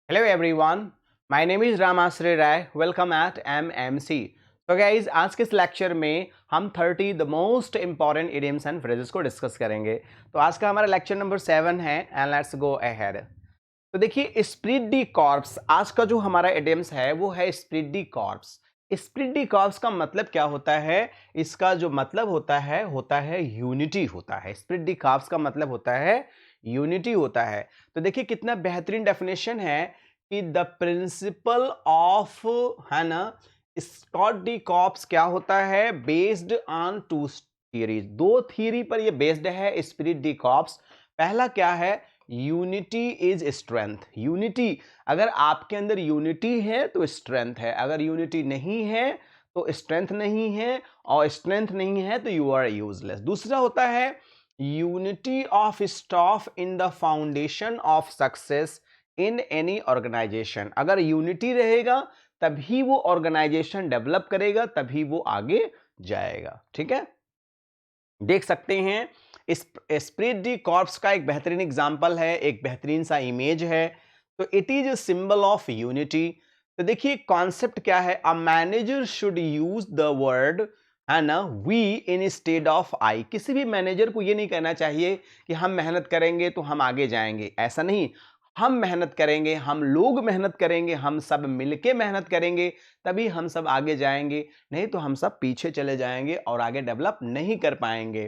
Hello everyone, my name is Ramasri Rai. Welcome at MMC. तो guys आज के इस लेक्चर में हम 30 the most important idioms and phrases को डिस्कस करेंगे। तो आज का हमारा लेक्चर नंबर 7 है एंड लेट्स गो अहेड। तो देखिए स्प्रिट दी कॉर्प्स, आज का जो हमारा इडियम्स है वो है स्प्रिट दी कॉर्प्स। स्प्रिट दी कॉर्प्स का मतलब क्या होता है? इसका जो मतलब होता है यूनिटी होता है। स्प्रिट दी कॉर्प्स का मतलब होता है यूनिटी होता है। तो देखिए कितना बेहतरीन डेफिनेशन है कि द प्रिंसिपल ऑफ, है ना, स्कॉट डी कॉर्प्स क्या होता है? बेस्ड ऑन टू थियरीज, दो थियरी पर ये बेस्ड है स्पिरिट डी कॉर्प्स। पहला क्या है? Unity is strength. यूनिटी, अगर आपके अंदर यूनिटी है तो स्ट्रेंथ है, अगर यूनिटी नहीं है तो स्ट्रेंथ नहीं है, और स्ट्रेंथ नहीं है तो यू आर यूजलेस। दूसरा होता है unity of staff in the foundation of success in any organisation. अगर यूनिटी रहेगा तभी वो ऑर्गेनाइजेशन डेवलप करेगा, तभी वो आगे जाएगा। ठीक है, देख सकते हैं स्प्रिट दी कॉर्प्स का एक बेहतरीन एग्जाम्पल है, एक बेहतरीन सा इमेज है। तो it is a symbol of unity. तो देखिए कॉन्सेप्ट क्या है? A manager should use the word, है ना, वी इन स्टेड ऑफ आई। किसी भी मैनेजर को ये नहीं कहना चाहिए कि हम मेहनत करेंगे तो हम आगे जाएंगे, ऐसा नहीं। हम मेहनत करेंगे, हम लोग मेहनत करेंगे, हम सब मिलके मेहनत करेंगे, तभी हम सब आगे जाएंगे, नहीं तो हम सब पीछे चले जाएंगे और आगे डेवलप नहीं कर पाएंगे।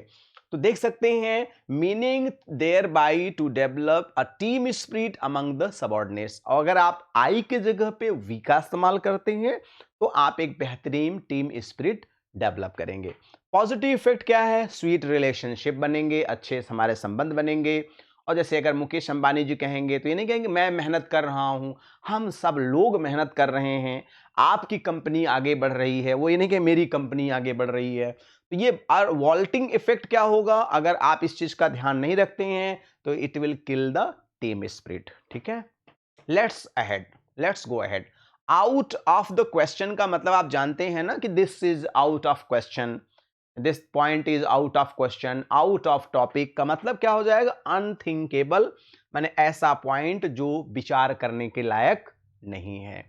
तो देख सकते हैं meaning thereby to develop a team spirit among the subordinates. और अगर आप आई के जगह पे वी का इस्तेमाल करते हैं तो आप एक बेहतरीन टीम स्पिरिट डेवलप करेंगे। पॉजिटिव इफेक्ट क्या है? स्वीट रिलेशनशिप बनेंगे, अच्छे हमारे संबंध बनेंगे। और जैसे अगर मुकेश अंबानी जी कहेंगे तो ये नहीं कहेंगे मैं मेहनत कर रहा हूं, हम सब लोग मेहनत कर रहे हैं, आपकी कंपनी आगे बढ़ रही है, वो ये नहीं कि मेरी कंपनी आगे बढ़ रही है। तो ये वॉल्टिंग इफेक्ट क्या होगा? अगर आप इस चीज का ध्यान नहीं रखते हैं तो it will kill the team spirit. ठीक है, let's go ahead. Out of the question का मतलब आप जानते हैं ना कि this is out of question, this point is out of question, out of topic का मतलब क्या हो जाएगा? अनथिंकेबल, माने ऐसा पॉइंट जो विचार करने के लायक नहीं है।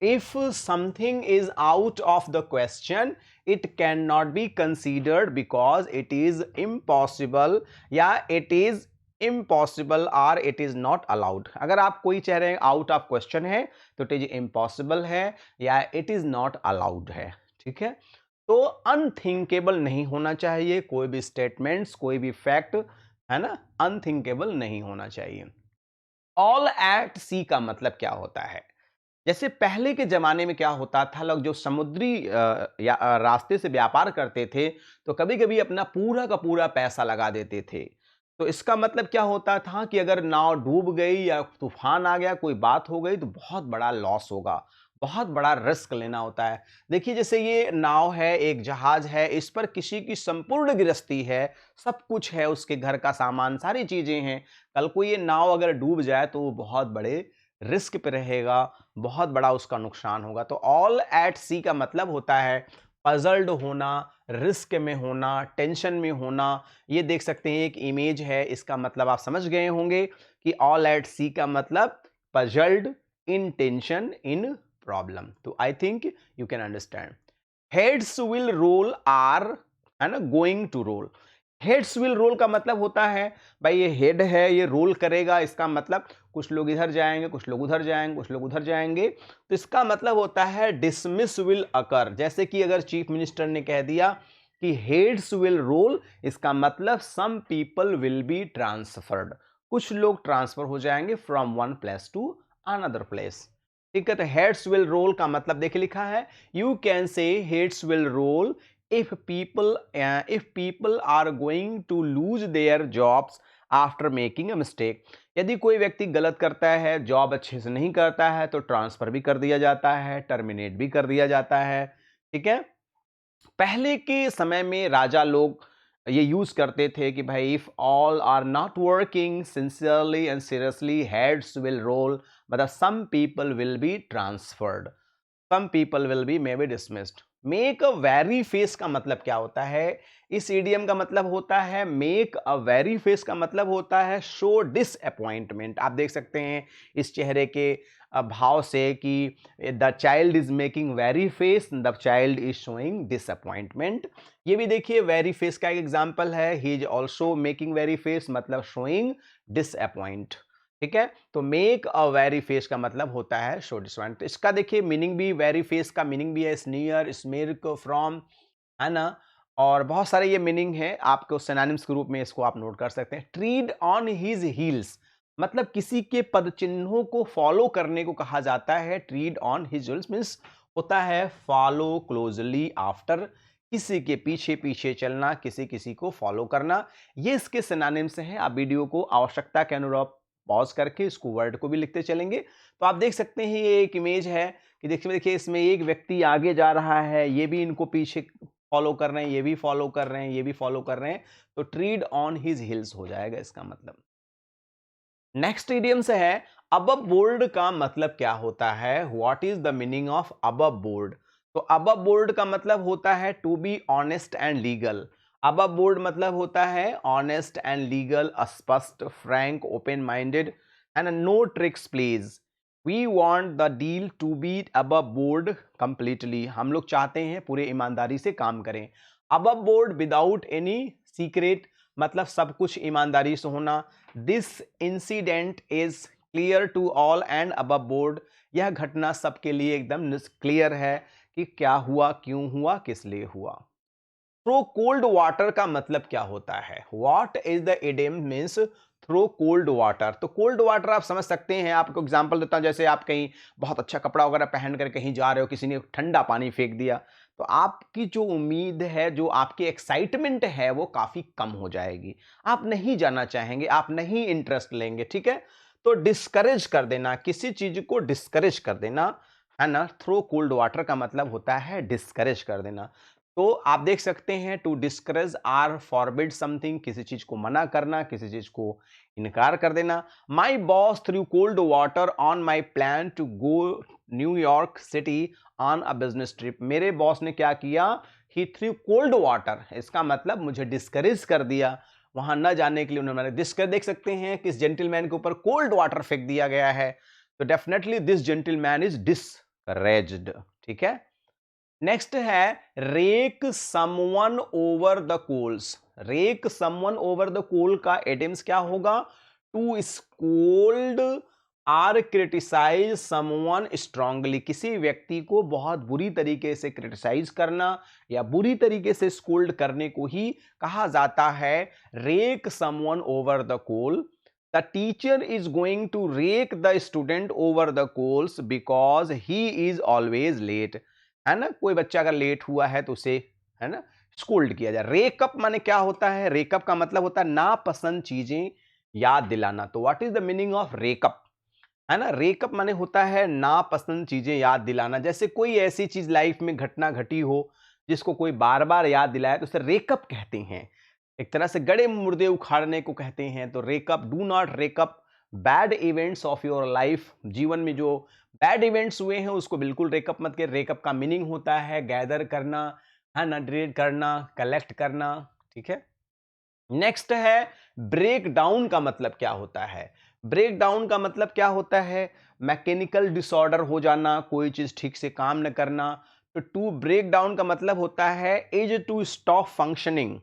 If something is out of the question it can not be considered because it is impossible, या इट इज इम्पॉसिबल और इट इज नॉट अलाउड। अगर आप कोई कह रहे हैं आउट ऑफ क्वेश्चन है तो इट इज इम्पॉसिबल है या इट इज नॉट अलाउड है। ठीक है, तो अनथिंकेबल नहीं होना चाहिए कोई भी स्टेटमेंट्स, कोई भी फैक्ट, है ना, अनथिंकेबल नहीं होना चाहिए। ऑल एट सी का मतलब क्या होता है? जैसे पहले के जमाने में क्या होता था, लोग जो समुद्री रास्ते से व्यापार करते थे तो कभी कभी अपना पूरा का पूरा पैसा लगा देते थे। तो इसका मतलब क्या होता था कि अगर नाव डूब गई या तूफान आ गया, कोई बात हो गई, तो बहुत बड़ा लॉस होगा, बहुत बड़ा रिस्क लेना होता है। देखिए जैसे ये नाव है, एक जहाज है, इस पर किसी की संपूर्ण गृहस्थी है, सब कुछ है, उसके घर का सामान, सारी चीजें हैं। कल को ये नाव अगर डूब जाए तो वो बहुत बड़े रिस्क पे रहेगा, बहुत बड़ा उसका नुकसान होगा। तो ऑल एट सी का मतलब होता है पजल्ड होना, रिस्क में होना, टेंशन में होना। ये देख सकते हैं एक इमेज है, इसका मतलब आप समझ गए होंगे कि ऑल एट सी का मतलब puzzled, in tension, in problem. तो I think you can understand. Heads will roll are, है ना, going to roll. Heads will roll का मतलब होता है भाई ये हेड है, ये रोल करेगा, इसका मतलब कुछ लोग इधर जाएंगे, कुछ लोग उधर जाएंगे, कुछ लोग उधर जाएंगे। तो इसका मतलब होता है डिसमिस विल अकर। जैसे कि अगर चीफ मिनिस्टर ने कह दिया कि हेड्स विल रोल, इसका मतलब some people will be transferred, कुछ लोग ट्रांसफर हो जाएंगे from one place to another place. ठीक है, तो हेड्स विल रोल का मतलब देखिए लिखा है, you can say heads will roll if people are going to lose their jobs after making a mistake। यदि कोई व्यक्ति गलत करता है, जॉब अच्छे से नहीं करता है, तो ट्रांसफर भी कर दिया जाता है, टर्मिनेट भी कर दिया जाता है। ठीक है, पहले के समय में राजा लोग ये यूज करते थे कि भाई if all are not working sincerely and seriously heads will roll, मतलब some people will be transferred, some people will be maybe dismissed। Make a very face का मतलब क्या होता है? इस इडियम का मतलब होता है मेक अ वेरी फेस का मतलब होता है शो डिसअपॉइंटमेंट। आप देख सकते हैं इस चेहरे के भाव से कि the child is making very face, the child is showing disappointment. ये भी देखिए वेरी फेस का एक एग्जाम्पल है, he is also making very face मतलब शोइंग डिसअपॉइंट। ठीक है, तो मेक अ वेरी फेस का मतलब होता है शो डिसअपॉइंट। इसका देखिए मीनिंग भी, वेरी फेस का मीनिंग भी है स्नीयर, स्मिर्क, फ्रॉम, है ना, और बहुत सारे ये मीनिंग है, आपको सिनोनिम्स के रूप में इसको आप नोट कर सकते हैं। ट्रीड ऑन हिज हील्स मतलब किसी के पद चिन्हों को फॉलो करने को कहा जाता है। ट्रीड ऑन हिज हील्स मींस होता है फॉलो क्लोजली आफ्टर, किसी के पीछे पीछे चलना, किसी किसी को फॉलो करना। ये इसके सिनोनिम्स हैं। आप वीडियो को आवश्यकता के अनुरूप पॉज करके इसको वर्ड को भी लिखते चलेंगे। तो आप देख सकते हैं ये एक इमेज है कि देखिए इसमें एक व्यक्ति आगे जा रहा है, ये भी इनको पीछे फॉलो कर रहे हैं, ये भी फॉलो कर रहे हैं, ये भी फॉलो कर रहे हैं, तो ट्रीड ऑन हिज हिल्स हो जाएगा इसका मतलब। नेक्स्ट इडियम से है अबव बोर्ड का मतलब क्या होता है? What is the meaning of above board? तो अबव बोर्ड का मतलब होता है to be honest and legal. Above board मतलब होता है ऑनेस्ट एंड लीगल, स्पष्ट, frank, open minded and no tricks please. We want the deal to be above board completely. हम लोग चाहते हैं पूरे ईमानदारी से काम करें। Above board without any secret मतलब सब कुछ ईमानदारी से होना। This incident is clear to all and above board. यह घटना सबके लिए एकदम क्लियर है कि क्या हुआ, क्यों हुआ, किस लिए हुआ। थ्रो कोल्ड वाटर का मतलब क्या होता है? What is the idiom means throw cold water? तो कोल्ड वाटर आप समझ सकते हैं, आपको एग्जांपल देता हूं, जैसे आप कहीं बहुत अच्छा कपड़ा वगैरह पहन कर कहीं जा रहे हो, किसी ने ठंडा पानी फेंक दिया, तो आपकी जो उम्मीद है, जो आपकी एक्साइटमेंट है, वो काफी कम हो जाएगी। आप नहीं जाना चाहेंगे, आप नहीं इंटरेस्ट लेंगे। ठीक है, तो डिस्करेज कर देना, किसी चीज को डिस्करेज कर देना, है ना। थ्रो कोल्ड वाटर का मतलब होता है डिस्करेज कर देना। तो आप देख सकते हैं to discourage or forbid something, किसी चीज को मना करना, किसी चीज को इनकार कर देना। My boss threw cold water on my plan to go New York City on a business trip. मेरे बॉस ने क्या किया? ही थ्रू कोल्ड वाटर, इसका मतलब मुझे डिस्करेज कर दिया, वहां न जाने के लिए उन्होंने डिस्करेज। देख सकते हैं कि इस जेंटलमैन के ऊपर कोल्ड वाटर फेंक दिया गया है, तो definitely this gentleman is discouraged. ठीक है, नेक्स्ट है rake someone over the coals. Rake someone over the coal का एडिम्स क्या होगा? To scold or criticise someone strongly. किसी व्यक्ति को बहुत बुरी तरीके से क्रिटिसाइज करना या बुरी तरीके से स्कोल्ड करने को ही कहा जाता है rake someone over the coal. The teacher is going to rake the student over the coals because he is always late. है ना, कोई बच्चा अगर लेट हुआ है तो उसे, है ना, स्कोल्ड किया जाए। रेकअप माने क्या होता है? रेकअप का मतलब होता है नापसंद चीजें याद दिलाना। तो what is the meaning of रेकअप? है ना, रेकअप माने होता है नापसंद चीजें याद दिलाना। जैसे कोई ऐसी चीज लाइफ में घटना घटी हो जिसको कोई बार बार याद दिलाए तो उसे रेकअप कहते हैं। एक तरह से गड़े मुर्दे उखाड़ने को कहते हैं। तो रेकअप, do not रेकअप bad events of your life. जीवन में जो बैड इवेंट्स हुए हैं उसको बिल्कुल रेकअप मत करिए। रेकअप का मीनिंग होता है गैदर करना, है ना, रीड करना, कलेक्ट करना। ठीक है, नेक्स्ट है ब्रेक डाउन का मतलब क्या होता है? ब्रेक डाउन का मतलब क्या होता है? मैकेनिकल डिसऑर्डर हो जाना, कोई चीज ठीक से काम न करना। तो टू ब्रेक डाउन का मतलब होता है is to stop functioning,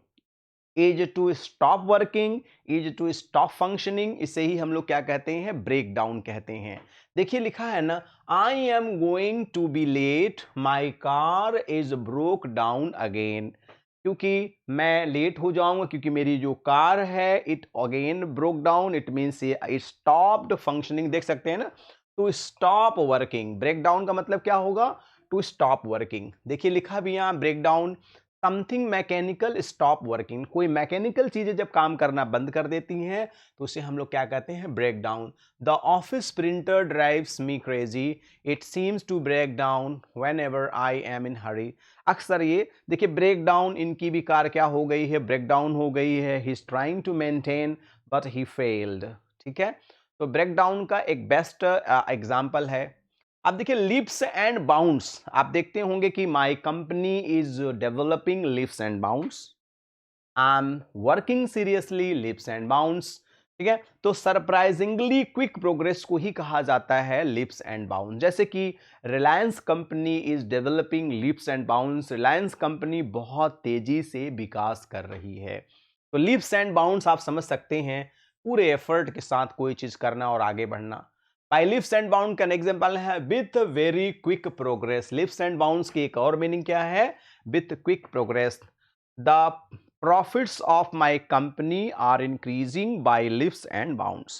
is to stop working, is to stop functioning. इसे ही हम लोग क्या कहते हैं? ब्रेक डाउन कहते हैं। देखिए लिखा है ना, I am going to be late, my car is broke down again. क्योंकि मैं लेट हो जाऊंगा, क्योंकि मेरी जो कार है it again broke down, it means it stopped functioning. देख सकते हैं ना, to stop working. Break down का मतलब क्या होगा? To stop working. देखिए लिखा भी यहां break down, something mechanical stop working. कोई मैकेनिकल चीजें जब काम करना बंद कर देती हैं तो उसे हम लोग क्या कहते हैं? Break down. The office printer drives me crazy, it seems to break down whenever I am in hurry. अक्सर ये देखिए ब्रेक डाउन, इनकी भी कार क्या हो गई है? ब्रेक डाउन हो गई है। He is trying to maintain but he failed. ठीक है, तो ब्रेक डाउन का एक बेस्ट एग्जाम्पल है अब देखिए लिप्स एंड बाउंड्स, आप देखते होंगे कि my company is developing lips and bounds, I am working seriously lips and bounds. ठीक है, तो सरप्राइजिंगली क्विक प्रोग्रेस को ही कहा जाता है लिप्स एंड बाउंड। जैसे कि Reliance company is developing lips and bounds, Reliance company बहुत तेजी से विकास कर रही है। तो लिप्स एंड बाउंड्स आप समझ सकते हैं, पूरे एफर्ट के साथ कोई चीज करना और आगे बढ़ना। बाय लिप्स एंड बाउंड का एग्जांपल है with very quick progress. Lips and bounds की एक और मीनिंग क्या है? With quick progress. The profits of my company are increasing by leaps and bounds.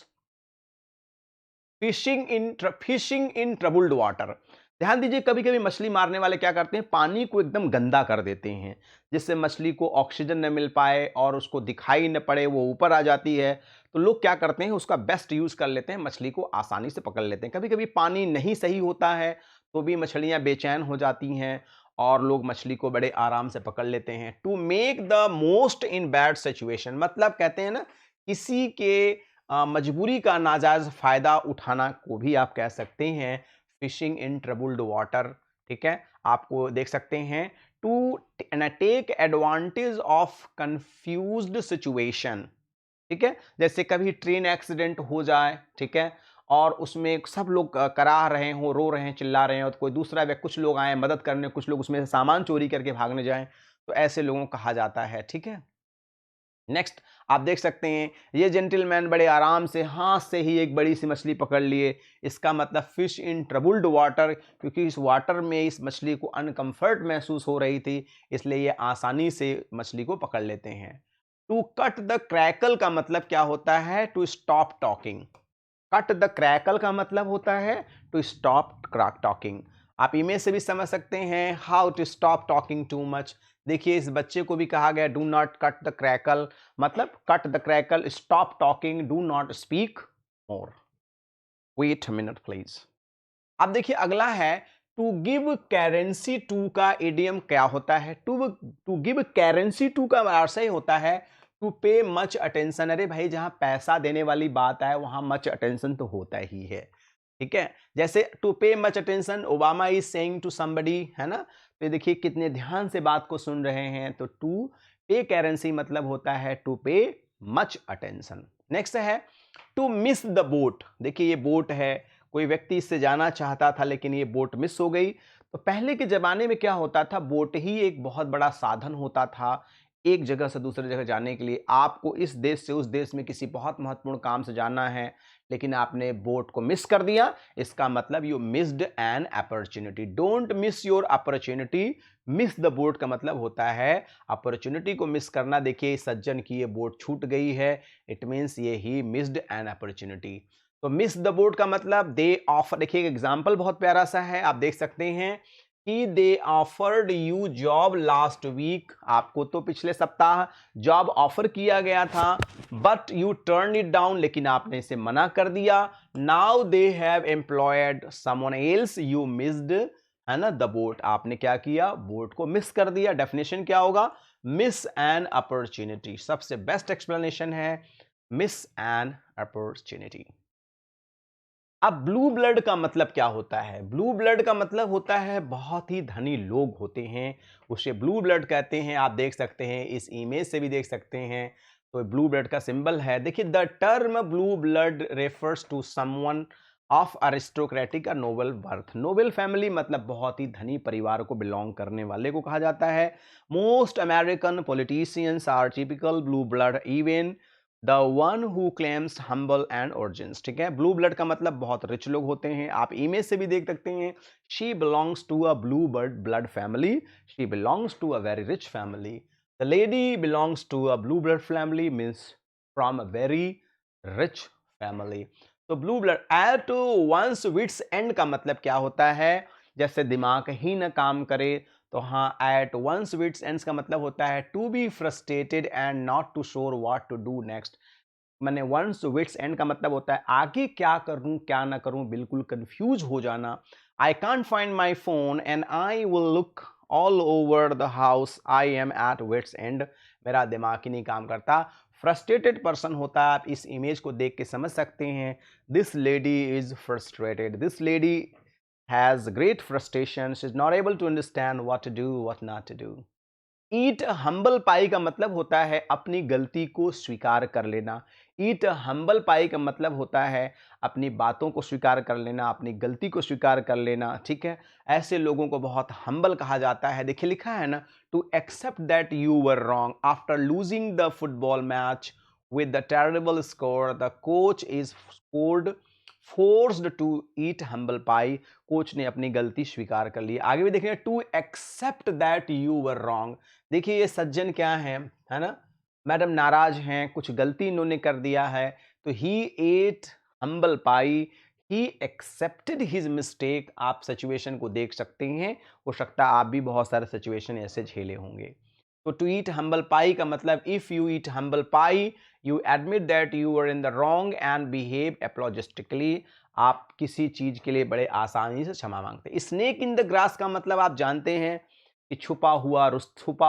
Fishing in troubled water, ध्यान दीजिए कभी कभी मछली मारने वाले क्या करते हैं, पानी को एकदम गंदा कर देते हैं जिससे मछली को ऑक्सीजन न मिल पाए और उसको दिखाई न पड़े, वो ऊपर आ जाती है। तो लोग क्या करते हैं, उसका बेस्ट यूज कर लेते हैं, मछली को आसानी से पकड़ लेते हैं। कभी कभी पानी नहीं सही होता है तो भी मछलियां बेचैन हो जाती हैं और लोग मछली को बड़े आराम से पकड़ लेते हैं। To make the most in bad situation, मतलब कहते हैं ना, किसी के मजबूरी का नाजायज फायदा उठाना को भी आप कह सकते हैं फिशिंग इन ट्रबल्ड वाटर। ठीक है, आपको देख सकते हैं to take advantage of confused situation. ठीक है, जैसे कभी ट्रेन एक्सीडेंट हो जाए, ठीक है, और उसमें सब लोग कराह रहे हो, रो रहे हैं, चिल्ला रहे हैं, और कोई दूसरा व्यक्ति, कुछ लोग आए मदद करने, कुछ लोग उसमें से सामान चोरी करके भागने जाएं, तो ऐसे लोगों को कहा जाता है। ठीक है, नेक्स्ट आप देख सकते हैं ये जेंटलमैन बड़े आराम से हाथ से ही एक बड़ी सी मछली पकड़ लिए। इसका मतलब फिश इन ट्रबल्ड वाटर, क्योंकि इस वाटर में इस मछली को अनकंफर्ट महसूस हो रही थी, इसलिए ये आसानी से मछली को पकड़ लेते हैं। टू कट द क्रैकल का मतलब क्या होता है? To stop talking. Cut the crackle का मतलब होता है टू स्टॉप टॉकिंग। आप इमेज से भी समझ सकते हैं how to stop talking too much. देखिए इस बच्चे को भी कहा गया do not cut the crackle, मतलब cut the crackle, stop talking, do not speak more. Wait minute please. अब देखिए अगला है टू गिव करेंसी टू का इडियम क्या होता है? टू गिव करेंसी टू का अर्थ ही होता है टू पे मच अटेंशन। अरे भाई जहां पैसा देने वाली बात है वहां मच अटेंशन तो होता ही है। ठीक है, जैसे to pay much attention, Obama is saying to somebody, है ना। तो देखिए कितने ध्यान से बात को सुन रहे हैं। तो टू पे करेंसी मतलब होता है to pay much attention. Next है टू मिस द बोट। देखिए ये बोट है, कोई व्यक्ति इससे जाना चाहता था लेकिन ये बोट मिस हो गई। तो पहले के जमाने में क्या होता था, बोट ही एक बहुत बड़ा साधन होता था एक जगह से दूसरी जगह जाने के लिए। आपको इस देश से उस देश में किसी बहुत महत्वपूर्ण काम से जाना है लेकिन आपने बोट को मिस कर दिया, इसका मतलब you missed an opportunity. Don't miss your opportunity. Miss the boat का मतलब होता है अपॉर्चुनिटी को मिस करना। देखिए इस सज्जन की ये बोट छूट गई है, इट मीन्स ये ही मिस्ड एन अपॉर्चुनिटी। तो मिस द बोट का मतलब दे ऑफर। देखिए एग्जाम्पल बहुत प्यारा सा है, आप देख सकते हैं कि they offered you job last week. आपको तो पिछले सप्ताह जॉब ऑफर किया गया था but you turn it down, लेकिन आपने इसे मना कर दिया। Now they have employed someone else, you missed, है ना, द बोट। आपने क्या किया, बोट को मिस कर दिया। डेफिनेशन क्या होगा? Miss an opportunity. सबसे बेस्ट एक्सप्लेनेशन है मिस एन अपॉर्चुनिटी। अब ब्लू ब्लड का मतलब क्या होता है? ब्लू ब्लड का मतलब होता है बहुत ही धनी लोग होते हैं, उसे ब्लू ब्लड कहते हैं। आप देख सकते हैं, इस इमेज से भी देख सकते हैं। तो ब्लू ब्लड का सिंबल है, देखिए the term blue blood refers to someone of aristocratic और नोबल बर्थ। नोबल फैमिली मतलब बहुत ही धनी परिवार को बिलोंग करने वाले को कहा जाता है। Most American politicians are typical blue blood, even the one who claims humble and origins. ठीक है, ब्लू ब्लड का मतलब बहुत रिच लोग होते हैं। आप इमेज से भी देख सकते हैं, she belongs to a blue blood family, she belongs to a very rich family. The lady belongs to a blue blood family means from a very rich family. तो blue blood at one's wits end का मतलब क्या होता है? जैसे दिमाग ही न काम करे। तो हाँ, एट वंस विट्स एंड्स का मतलब होता है to be frustrated and not to sure what to do next. मैंने वंस विट्स एंड का मतलब होता है आगे क्या करूं क्या ना करूं, बिल्कुल कंफ्यूज हो जाना। I can't find my phone and I will look all over the house, I am at wits end. मेरा दिमाग ही नहीं काम करता। फ्रस्ट्रेटेड पर्सन होता है, आप इस इमेज को देख के समझ सकते हैं। This lady is frustrated, this lady has great frustration, she is not able to understand what to do, what not to do. Eat humble pie का मतलब होता है अपनी गलती को स्वीकार कर लेना। ईट हम्बल पाई का मतलब होता है अपनी बातों को स्वीकार कर लेना, अपनी गलती को स्वीकार कर लेना, ठीक है। ऐसे लोगों को बहुत हम्बल कहा जाता है। देखिए लिखा है ना, to accept that you were wrong after losing the football match with the terrible score, the coach is forced to eat humble pie. Coach ने अपनी गलती स्वीकार कर ली। आगे भी देखेंगे, to accept that you were wrong. देखिए ये सज्जन क्या है ना, मैडम नाराज हैं, कुछ गलती इन्होंने कर दिया है, तो he ate humble pie, he accepted his mistake. आप सिचुएशन को देख सकते हैं, हो सकता है आप भी बहुत सारे सिचुएशन ऐसे झेले होंगे। तो टू ईट हम्बल पाई का मतलब, if you eat humble pie you admit that you are in the wrong and behave apologetically. आप किसी चीज के लिए बड़े आसानी से क्षमा मांगते हैं। स्नेक इन द ग्रास का मतलब आप जानते हैं कि छुपा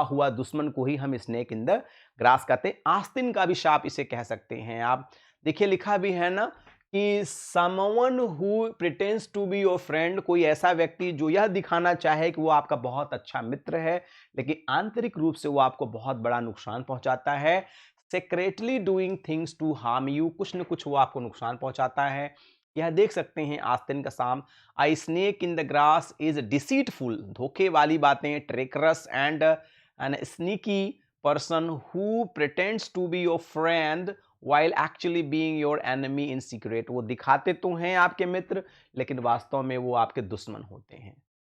हुआ दुश्मन को ही हम स्नेक इन द ग्रास कहते हैं। आस्तीन का भी शाप इसे कह सकते हैं आप। देखिए लिखा भी है ना कि someone who pretends to be your friend, कोई ऐसा व्यक्ति जो यह दिखाना चाहे कि वो आपका बहुत अच्छा मित्र है, लेकिन आंतरिक रूप से वो आपको बहुत बड़ा नुकसान पहुंचाता है। Secretly doing things to harm you, कुछ न कुछ वो आपको नुकसान पहुंचाता है। यह देख सकते हैं आस्तीन का साम, a snake in the grass is deceitful, धोखे वाली बातें, treacherous and an sneaky person who pretends to be your friend while actually being your enemy in secret। वो दिखाते तो हैं आपके मित्र, लेकिन वास्तव में वो आपके दुश्मन होते हैं।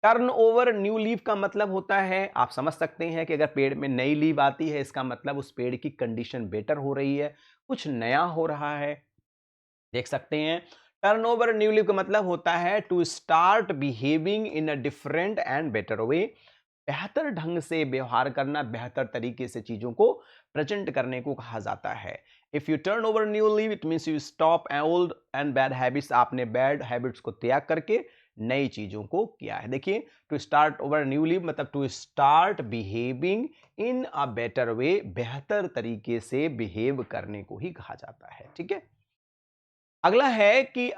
टर्न ओवर न्यू लीफ का मतलब होता है, आप समझ सकते हैं कि अगर पेड़ में नई लीफ आती है, इसका मतलब उस पेड़ की कंडीशन बेटर हो रही है, कुछ नया हो रहा है। देख सकते हैं टर्न ओवर न्यू लीफ का मतलब होता है to start behaving in a different and better way. बेहतर ढंग से व्यवहार करना, बेहतर तरीके से चीजों को प्रेजेंट करने को कहा जाता है। If you turn over new leaf it means you stop old and bad habits, आपने बैड हैबिट्स को त्याग करके नई चीजों को किया है। देखिए to start over new leaf मतलब to start behaving in a better way, बेहतर तरीके से बिहेव करने को ही कहा जाता है, ठीक है। अगला है कि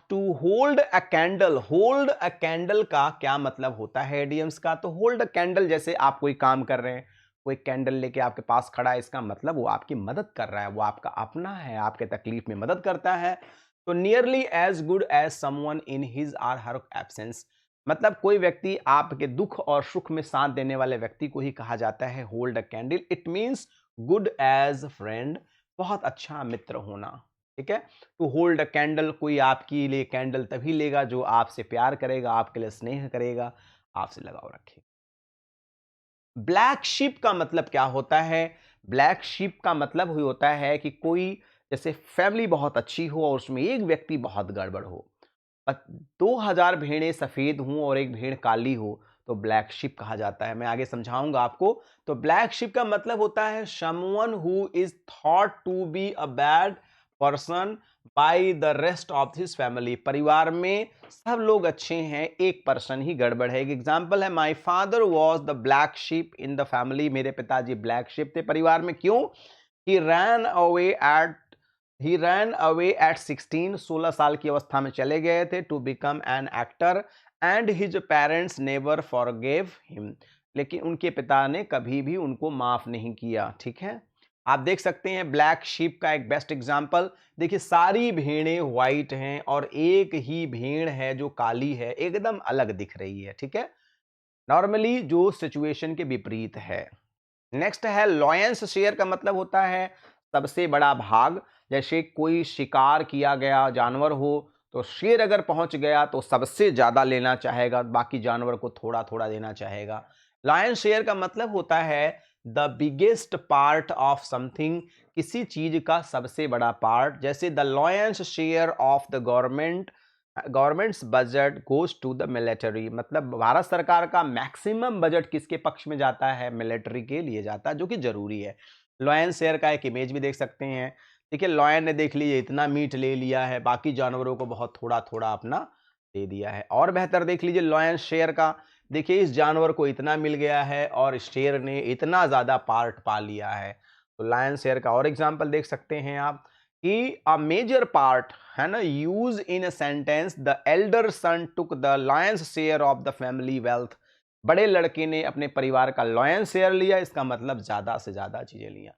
to hold a candle. Hold a candle का क्या मतलब होता है इडियम्स का? तो होल्ड अ कैंडल, जैसे आप कोई काम कर रहे हैं, कोई कैंडल लेके आपके पास खड़ा है, इसका मतलब वो आपकी मदद कर रहा है, वो आपका अपना है, आपके तकलीफ में मदद करता है। तो nearly as good as someone in his or her absence, मतलब कोई व्यक्ति आपके दुख और सुख में साथ देने वाले व्यक्ति को ही कहा जाता है hold a candle. It means good as friend, बहुत अच्छा मित्र होना, ठीक है। टू होल्ड अ कैंडल, कोई आपके लिए कैंडल तभी लेगा जो आपसे प्यार करेगा, आपके लिए स्नेह करेगा, आपसे लगाव रखेगा। ब्लैक शिप का मतलब क्या होता है? ब्लैक शिप का मतलब ही होता है कि कोई, जैसे फैमिली बहुत अच्छी हो और उसमें एक व्यक्ति बहुत गड़बड़ हो, 2000 भेड़ें सफेद हों और एक भेड़ काली हो, तो ब्लैक शिप कहा जाता है। मैं आगे समझाऊंगा आपको। तो ब्लैक शिप का मतलब होता है someone who is thought to be a bad person by the rest of his family. परिवार में सब लोग अच्छे हैं, एक पर्सन ही गड़बड़ है। एक एग्जांपल है, my father was the black sheep in the family, मेरे पिताजी ब्लैक शिप थे परिवार में। क्यों? He ran away at he ran away at 16, 16 साल की अवस्था में चले गए थे, to become an actor and his parents never forgave him, लेकिन उनके पिता ने कभी भी उनको माफ नहीं किया, ठीक है। आप देख सकते हैं ब्लैक शीप का एक बेस्ट एग्जांपल, देखिए सारी भेड़ें व्हाइट हैं और एक ही भेड़ है जो काली है, एकदम अलग दिख रही है, ठीक है। नॉर्मली जो सिचुएशन के विपरीत है। नेक्स्ट है लॉयंस शेयर का मतलब होता है सबसे बड़ा भाग। जैसे कोई शिकार किया गया जानवर हो, तो शेर अगर पहुंच गया तो सबसे ज्यादा लेना चाहेगा, बाकी जानवर को थोड़ा थोड़ा देना चाहेगा। लॉयंस शेयर का मतलब होता है the biggest part of something, किसी चीज का सबसे बड़ा पार्ट। जैसे the lion's share of the government's budget goes to the military, मतलब भारत सरकार का मैक्सिमम बजट किसके पक्ष में जाता है? मिलिट्री के लिए जाता है, जो कि जरूरी है। लॉयन शेयर का एक इमेज भी देख सकते हैं। देखिए लॉयन ने देख लीजिए इतना मीट ले लिया है, बाकी जानवरों को बहुत थोड़ा थोड़ा अपना दे दिया है। और बेहतर देख लीजिए लॉयन शेयर का, देखिए इस जानवर को इतना मिल गया है और शेर ने इतना ज्यादा पार्ट पा लिया है। तो लॉयन शेयर का और एग्जाम्पल देख सकते हैं आप कि अ मेजर पार्ट है ना use in a sentence the elder son took the lion's share of the family wealth. बड़े लड़के ने अपने परिवार का लॉयंस शेयर लिया, इसका मतलब ज्यादा से ज्यादा चीजें लिया।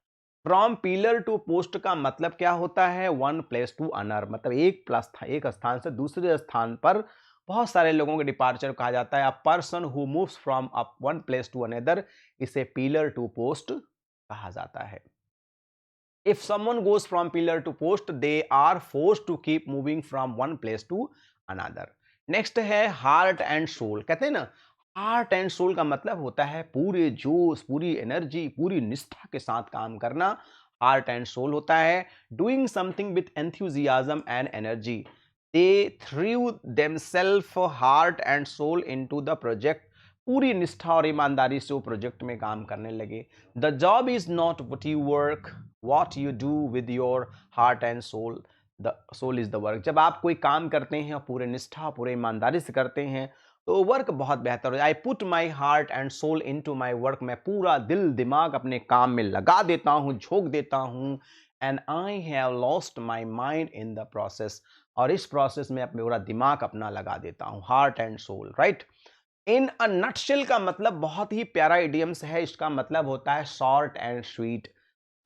फ्रॉम पिलर टू पोस्ट का मतलब क्या होता है? वन प्लेस टू अनर, मतलब एक स्थान से दूसरे स्थान पर बहुत सारे लोगों के डिपार्चर कहा जाता है। A person who moves from up one place to another, इसे पिलर टू पोस्ट कहा जाता है। If someone goes from pillar to post, they are forced to keep moving from one place to another. Next है heart and soul। कहते हैं ना, heart and soul का मतलब होता है पूरे जोश, पूरी एनर्जी, पूरी निष्ठा के साथ काम करना। हार्ट एंड सोल होता है doing something with enthusiasm and energy. They threw themselves heart and soul into the project. पूरी निष्ठा और ईमानदारी से वो प्रोजेक्ट में काम करने लगे। The job is not what you work, what you do with your heart and soul, the soul is the work. जब आप कोई काम करते हैं और पूरे निष्ठा पूरे ईमानदारी से करते हैं तो वर्क बहुत बेहतर हो जाए। I put my heart and soul in to my work, मैं पूरा दिल दिमाग अपने काम में लगा देता हूँ, झोंक देता हूँ। And I have lost my mind in the process, और इस प्रोसेस में अपने पूरा दिमाग अपना लगा देता हूँ। Heart and soul, right. In a nutshell का मतलब बहुत ही प्यारा इडियम्स है। इसका मतलब होता है शॉर्ट एंड स्वीट।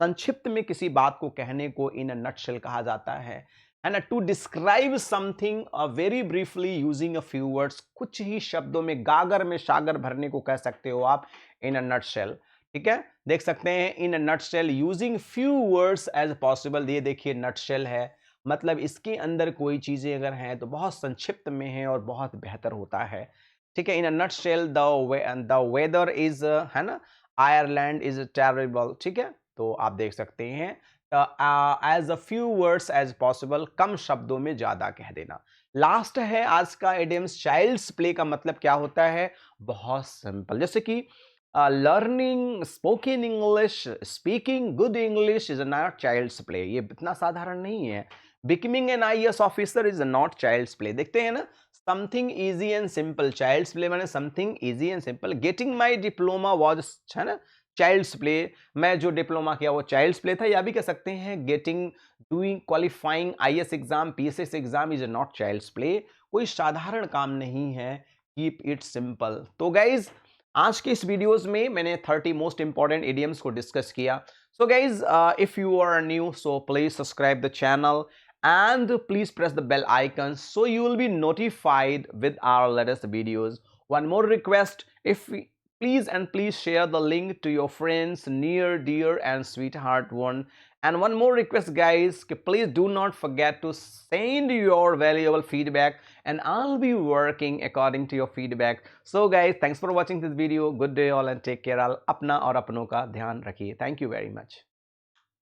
संक्षिप्त में किसी बात को कहने को इन अ नटशेल कहा जाता है ना। To describe something very briefly using a few words, कुछ ही शब्दों में गागर में सागर भरने को कह सकते हो आप इन अ नटशेल। ठीक है, देख सकते हैं in a nutshell using few words as possible. ये देखिए नटशेल है, मतलब इसके अंदर कोई चीजें अगर हैं तो बहुत संक्षिप्त में है और बहुत बेहतर होता है। ठीक है, in a nutshell the weather is है ना, आयरलैंड इज टेरिबल। ठीक है, तो आप देख सकते हैं as a few words as possible, कम शब्दों में ज्यादा कह देना। लास्ट है आज का इडियम्स चाइल्ड्स प्ले का मतलब क्या होता है? बहुत सिंपल, जैसे कि learning spoken English, speaking good English is not child's play. ये इतना साधारण नहीं है। Becoming an IAS officer is not child's play. देखते हैं ना, something easy and simple, child's play माने something easy and simple. Getting my diploma was, है ना, चाइल्ड्स प्ले। मैं जो डिप्लोमा किया वो चाइल्ड्स प्ले था। या भी कह सकते हैं getting doing qualifying IAS exam, PSS exam is not child's play. कोई साधारण काम नहीं है, कीप इट सिंपल। तो गाइज आज के इस वीडियोस में मैंने 30 मोस्ट इंपॉर्टेंट इडियम्स को डिस्कस किया। So guys if you are new so please subscribe the channel and please press the bell icon so you will be notified with our latest videos. One more request, if please share the link to your friends, near dear and sweetheart one. And one more request guys, please do not forget to send your valuable feedback and I'll be working according to your feedback. So guys, thanks for watching this video. Good day all and take care all. अपना और अपनों का ध्यान रखिए. Thank you very much.